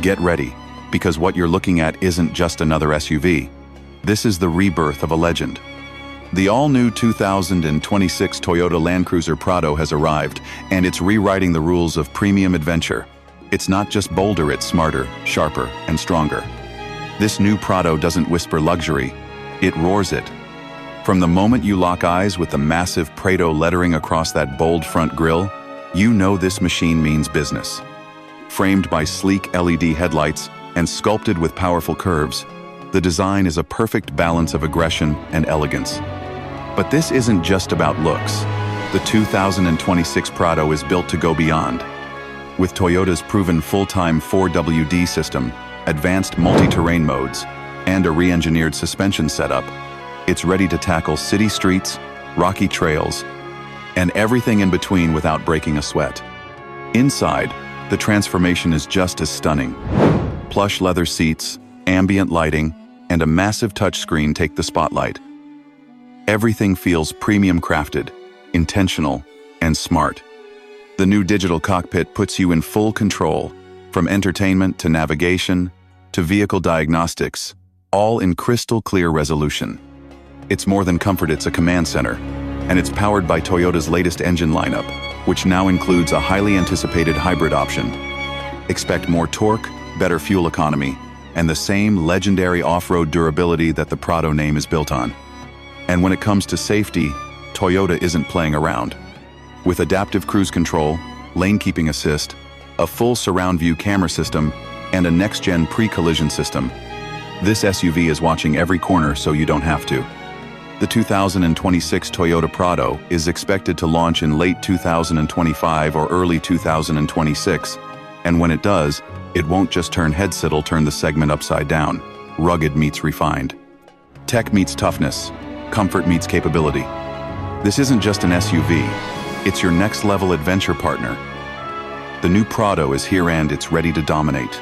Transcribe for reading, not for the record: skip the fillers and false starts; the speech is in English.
Get ready, because what you're looking at isn't just another SUV. This is the rebirth of a legend. The all-new 2026 Toyota Land Cruiser Prado has arrived, and it's rewriting the rules of premium adventure. It's not just bolder, it's smarter, sharper, and stronger. This new Prado doesn't whisper luxury, it roars it. From the moment you lock eyes with the massive Prado lettering across that bold front grille, you know this machine means business. Framed by sleek LED headlights and sculpted with powerful curves, the design is a perfect balance of aggression and elegance. But this isn't just about looks. The 2026 Prado is built to go beyond. With Toyota's proven full-time 4WD system, advanced multi-terrain modes, and a re-engineered suspension setup, it's ready to tackle city streets, rocky trails, and everything in between without breaking a sweat. Inside, the transformation is just as stunning. Plush leather seats, ambient lighting, and a massive touchscreen take the spotlight. Everything feels premium crafted, intentional, and smart. The new digital cockpit puts you in full control, from entertainment to navigation to vehicle diagnostics, all in crystal clear resolution. It's more than comfort, it's a command center, and it's powered by Toyota's latest engine lineup, which now includes a highly anticipated hybrid option. Expect more torque, better fuel economy, and the same legendary off-road durability that the Prado name is built on. And when it comes to safety, Toyota isn't playing around. With adaptive cruise control, lane keeping assist, a full surround view camera system, and a next-gen pre-collision system, this SUV is watching every corner so you don't have to. The 2026 Toyota Prado is expected to launch in late 2025 or early 2026, and when it does, it won't just turn heads, it'll turn the segment upside down. Rugged meets refined. Tech meets toughness. Comfort meets capability. This isn't just an SUV, it's your next-level adventure partner. The new Prado is here and it's ready to dominate.